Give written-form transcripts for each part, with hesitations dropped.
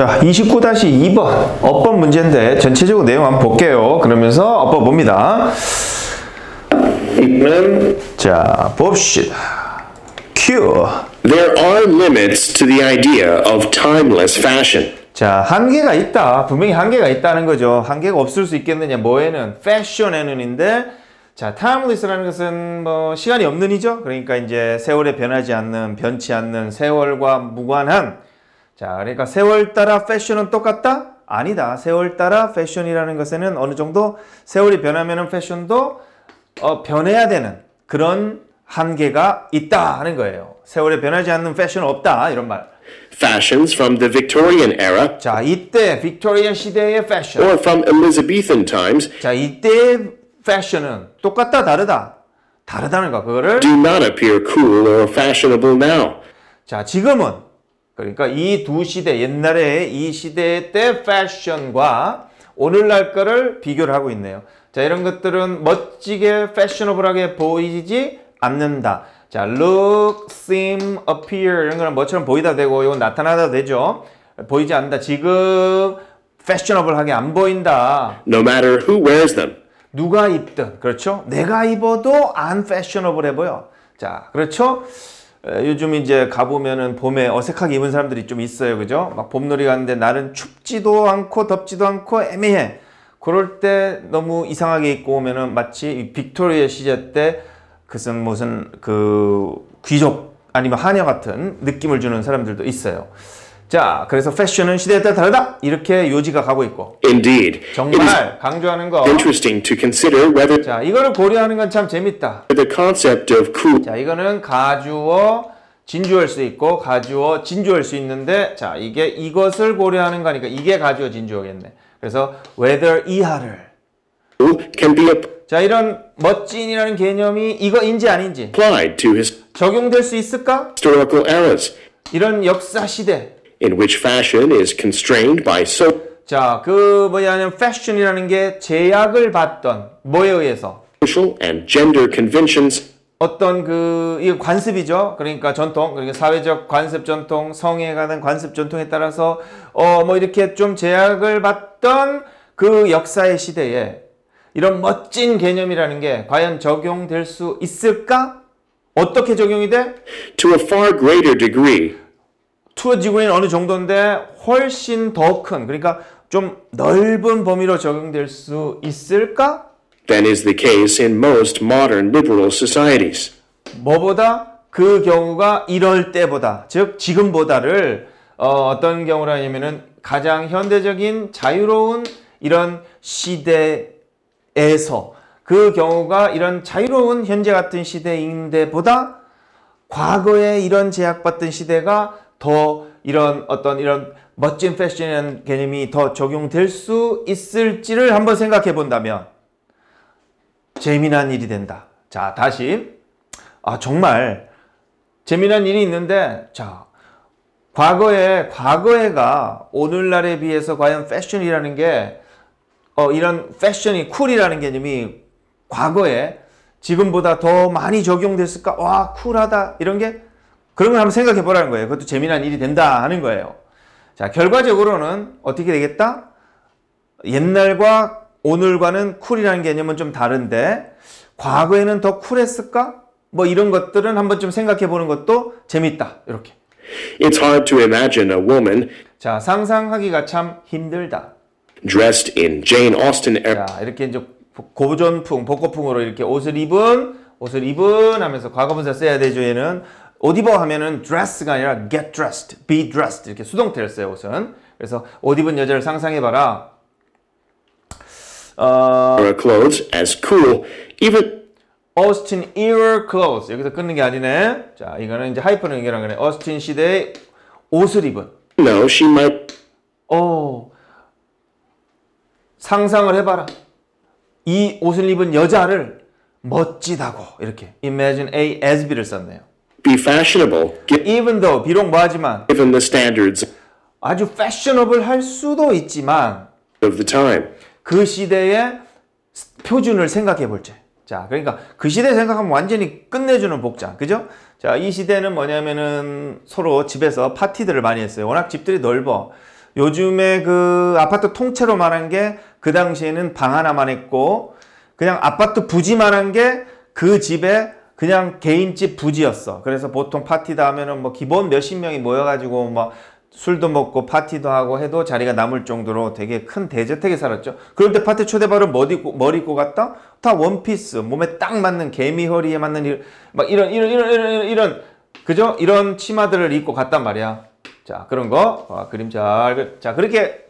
자, 29-2번 어법 문제인데 전체적으로 내용 한번 볼게요. 그러면서 어법 봅니다. 자, 봅시다. Q. There are limits to the idea of timeless fashion. 자, 한계가 있다. 분명히 한계가 있다는 거죠. 한계가 없을 수 있겠느냐. 뭐에는? fashion에는인데, 자, timeless라는 것은 뭐 시간이 없는 이죠. 그러니까 이제 세월에 변하지 않는, 변치 않는, 세월과 무관한. 자, 그러니까 세월 따라 패션은 똑같다? 아니다. 세월 따라 패션이라는 것에는 어느 정도 세월이 변하면은 패션도 변해야 되는 그런 한계가 있다 하는 거예요. 세월에 변하지 않는 패션은 없다 이런 말. Fashions from the Victorian era, 자, 이때 빅토리아 시대의 패션. or from Elizabethan times, 자, 이때의 패션은 똑같다 다르다. 다르다는 거. 그거를 do not appear cool or fashionable now. 자, 지금은 그러니까 이 두 시대, 옛날에 이 시대의 때 패션과 오늘날 거를 비교를 하고 있네요. 자, 이런 것들은 멋지게 패셔너블하게 보이지 않는다. 자, look, seem, appear 이런 거는 뭐처럼 보이다 되고 이건 나타나다 되죠. 보이지 않는다. 지금 패셔너블하게 안 보인다. No matter who wears them. 누가 입든 그렇죠? 내가 입어도 안 패셔너블해 보여. 자, 그렇죠? 요즘 이제 가보면은 봄에 어색하게 입은 사람들이 좀 있어요. 그죠? 막 봄놀이 가는데 날은 춥지도 않고 덥지도 않고 애매해. 그럴 때 너무 이상하게 입고 오면은 마치 빅토리아 시대 때 무슨 그 귀족 아니면 하녀 같은 느낌을 주는 사람들도 있어요. 자, 그래서 패션은 시대에 따라 다르다. 이렇게 요지가 가고 있고. Indeed, 정말 강조하는 거. interesting to consider whether 자, 이거를 고려하는 건 참 재밌다. the concept of cool 자, 이거는 가주어 진주어일 수 있고 가주어 진주어일 수 있는데, 자, 이게 이것을 고려하는 거니까 이게 가주어 진주어겠네. 그래서 whether 이하를. can be 자, 이런 멋진이라는 개념이 이거인지 아닌지 applied to 적용될 수 있을까? historical eras 이런 역사 시대. in which fashion is constrained by 자, 뭐냐면 패션이라는 게 제약을 받던 뭐에 의해서? social and gender conventions 어떤 이게 관습이죠. 그러니까 전통, 그러니까 사회적 관습 전통, 성에 관한 관습 전통에 따라서 뭐 이렇게 좀 제약을 받던 그 역사의 시대에 이런 멋진 개념이라는 게 과연 적용될 수 있을까? 어떻게 적용이 돼? to a far greater degree 투어 지구에는 어느 정도인데 훨씬 더 큰, 그러니까 좀 넓은 범위로 적용될 수 있을까? than is the case in most modern liberal societies. 뭐보다? 그 경우가 이럴 때보다, 즉 지금보다를 어떤 경우라냐면은 가장 현대적인 자유로운 이런 시대에서 그 경우가 이런 자유로운 현재 같은 시대인데보다 과거에 이런 제약받던 시대가 더 이런 멋진 패션이라는 개념이 더 적용될 수 있을지를 한번 생각해 본다면 재미난 일이 된다. 자, 다시. 정말 재미난 일이 있는데, 자, 과거에가 오늘날에 비해서 과연 패션이라는 게, 이런 패션이 쿨이라는 개념이 과거에 지금보다 더 많이 적용됐을까? 와, 쿨하다. 이런 게, 그런 걸 한번 생각해 보라는 거예요. 그것도 재미난 일이 된다 하는 거예요. 자, 결과적으로는 어떻게 되겠다? 옛날과 오늘과는 쿨이라는 개념은 좀 다른데 과거에는 더 쿨했을까? 뭐 이런 것들은 한번 좀 생각해 보는 것도 재밌다. 이렇게. It's hard to imagine a woman 자, 상상하기가 참 힘들다. dressed in Jane Austen era 자, 이렇게 이제 고전풍, 복고풍으로 이렇게 옷을 입은 하면서 과거분사 써야 되죠. 얘는 옷 입어 하면은 dress가 아니라 get dressed, be dressed 이렇게 수동태를 써요. 옷은. 그래서 옷 입은 여자를 상상해 봐라. clothes as cool, even Austin era clothes. 여기서 끊는 게 아니네. 자, 이거는 이제 하이퍼는 연결한 거네. 어스틴 시대의 옷을 입은. though she might 상상을 해봐라. 이 옷을 입은 여자를 멋지다고 이렇게 imagine A as B를 썼네요. be fashionable Even though 비록 뭐하지만 given the standards 아주 fashionable 할 수도 있지만 of the time. 그 시대의 표준을 생각해 볼 때. 자, 그러니까 그 시대 생각하면 완전히 끝내주는 복장. 그죠? 자, 이 시대는 뭐냐면은 서로 집에서 파티들을 많이 했어요. 워낙 집들이 넓어. 요즘에 그 아파트 통째로 말한 게 그 당시에는 방 하나만 했고 그냥 아파트 부지만한 게 그 집에 그냥 개인집 부지였어. 그래서 보통 파티다 하면은 뭐 기본 몇십 명이 모여가지고 막 술도 먹고 파티도 하고 해도 자리가 남을 정도로 되게 큰 대저택에 살았죠. 그럴 때 파티 초대받으면 뭘 입고 갔다? 다 원피스, 몸에 딱 맞는 개미 허리에 맞는 막 이런 그죠? 이런 치마들을 입고 갔단 말이야. 자, 그런 거. 그림 자, 그렇게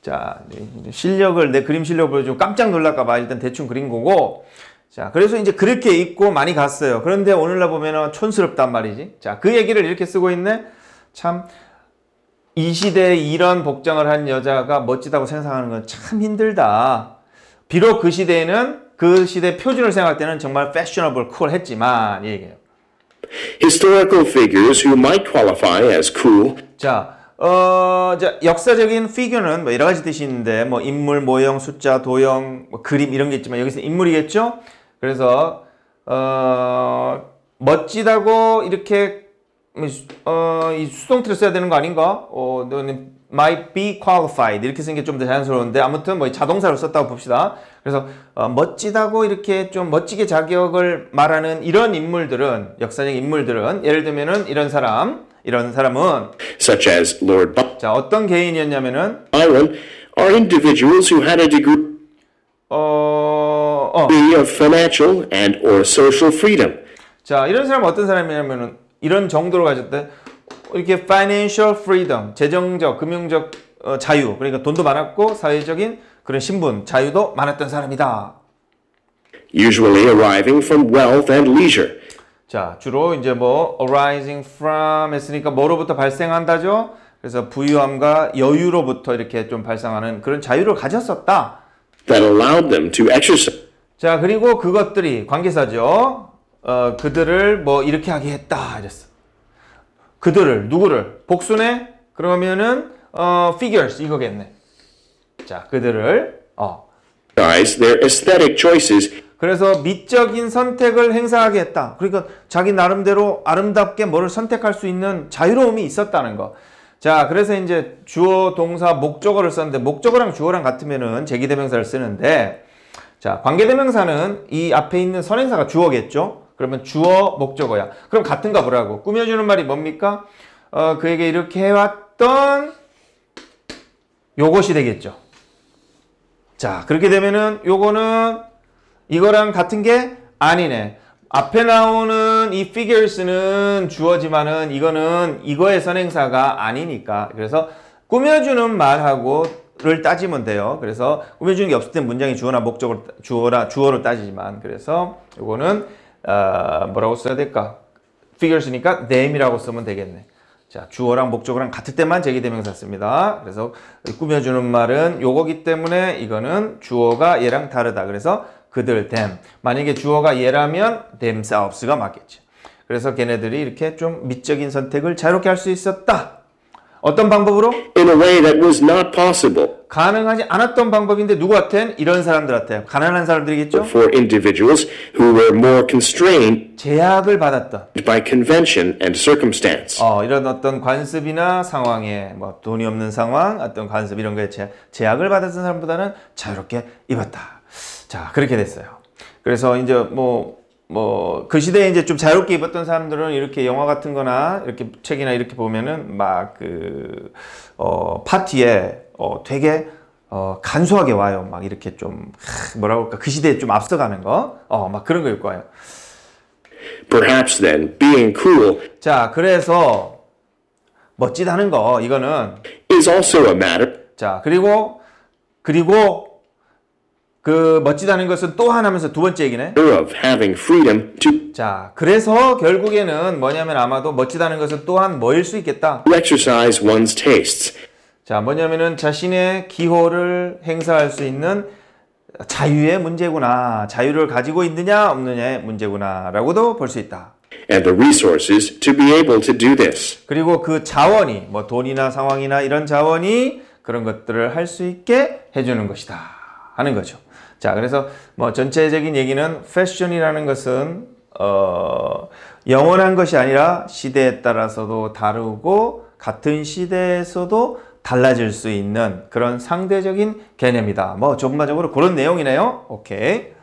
자, 내 그림 실력을 보여주면 깜짝 놀랄까봐 일단 대충 그린 거고. 자, 그래서 이제 그렇게 입고 많이 갔어요. 그런데 오늘날 보면은 촌스럽단 말이지. 자, 그 얘기를 이렇게 쓰고 있네. 참, 이 시대에 이런 복장을 한 여자가 멋지다고 생각하는 건 참 힘들다. 비록 그 시대에는 그 시대 표준을 생각할 때는 정말 패셔너블, 쿨했지만, 이 얘기예요. Historical figures who might qualify as cool 자, 역사적인 피규어는 뭐 여러 가지 뜻이 있는데, 뭐 인물, 모형, 숫자, 도형, 뭐 그림 이런 게 있지만 여기서 인물이겠죠? 그래서, 멋지다고 이렇게, 이 수동태를 써야 되는 거 아닌가? 너는 might be qualified 이렇게 쓰는 게 좀 더 자연스러운데 아무튼 뭐 자동사로 썼다고 봅시다. 그래서 멋지다고 이렇게 좀 멋지게 자격을 말하는 이런 인물들은 역사적 인물들은 예를 들면은 이런 사람은 such as Lord 자 어떤 개인이었냐면은 Byron are individuals who had a degree of financial and or social freedom. 자 이런 사람은 어떤 사람이냐면은 이런 정도로 가졌대. 이렇게 financial freedom, 재정적, 금융적 자유, 그러니까 돈도 많았고 사회적인 그런 신분, 자유도 많았던 사람이다. Usually arriving from wealth and leisure. 자, 주로 이제 뭐 arising from 했으니까 뭐로부터 발생한다죠? 그래서 부유함과 여유로부터 이렇게 좀 발생하는 그런 자유를 가졌었다. That allowed them to exercise. 자, 그리고 그것들이 관계사죠. 그들을 뭐 이렇게 하게 했다 이랬어. 그들을 누구를 복수네? 그러면은 figures 이거겠네. 자, 그들을 Their aesthetic choices. 그래서 미적인 선택을 행사하게 했다. 그러니까 자기 나름대로 아름답게 뭐를 선택할 수 있는 자유로움이 있었다는 거. 자, 그래서 이제 주어, 동사, 목적어를 썼는데 목적어랑 주어랑 같으면은 제기대명사를 쓰는데 자, 관계대명사는 이 앞에 있는 선행사가 주어겠죠? 그러면 주어, 목적어야. 그럼 같은가 보라고. 꾸며주는 말이 뭡니까? 그에게 이렇게 해왔던 요것이 되겠죠. 자, 그렇게 되면은 요거는 이거랑 같은 게 아니네. 앞에 나오는 이 figures는 주어지만은 이거는 이거의 선행사가 아니니까. 그래서 꾸며주는 말하고를 따지면 돼요. 그래서 꾸며주는 게 없을 땐 문장이 주어나 목적을 주어로 따지지만 그래서 요거는 뭐라고 써야 될까? figures니까 name이라고 쓰면 되겠네. 자, 주어랑 목적어랑 같을 때만 제기대명사 씁니다. 그래서 꾸며주는 말은 요거기 때문에 이거는 주어가 얘랑 다르다. 그래서 그들, them. 만약에 주어가 얘라면 themselves가 맞겠지. 그래서 걔네들이 이렇게 좀 미적인 선택을 자유롭게 할 수 있었다. 어떤 방법으로? In a way that was not possible. 가능하지 않았던 방법인데 누구한테? 이런 사람들한테. 가난한 사람들이겠죠? For individuals who were more constrained 제약을 받았던. by convention and circumstance. 이런 어떤 관습이나 상황에 뭐 돈이 없는 상황, 어떤 관습 이런 거에 제약을 받았던 사람보다는 자유롭게 입었다. 자, 그렇게 됐어요. 그래서 이제 그 시대에 이제 좀 자유롭게 입었던 사람들은 이렇게 영화 같은 거나 이렇게 책이나 이렇게 보면은 막 파티에 되게 간소하게 와요. 막 이렇게 좀 뭐라고 할까? 그 시대에 좀 앞서가는 거. 막 그런 거일 거예요. Perhaps then being cool 자, 그래서 멋지다는 거 이거는 is also a matter 자, 그리고 그 멋지다는 것은 또 하나면서 두 번째 얘기네. of having freedom to 자, 그래서 결국에는 뭐냐면 아마도 멋지다는 것은 또한 뭐일 수 있겠다. exercise one's tastes. 자, 뭐냐면은 자신의 기호를 행사할 수 있는 자유의 문제구나. 자유를 가지고 있느냐 없느냐의 문제구나라고도 볼 수 있다. And the resources to be able to do this. 그리고 그 자원이 뭐 돈이나 상황이나 이런 자원이 그런 것들을 할 수 있게 해주는 것이다 하는 거죠. 자, 그래서 뭐 전체적인 얘기는 패션이라는 것은 영원한 것이 아니라 시대에 따라서도 다르고 같은 시대에서도 달라질 수 있는 그런 상대적인 개념이다. 뭐 전반적으로 그런 내용이네요. 오케이.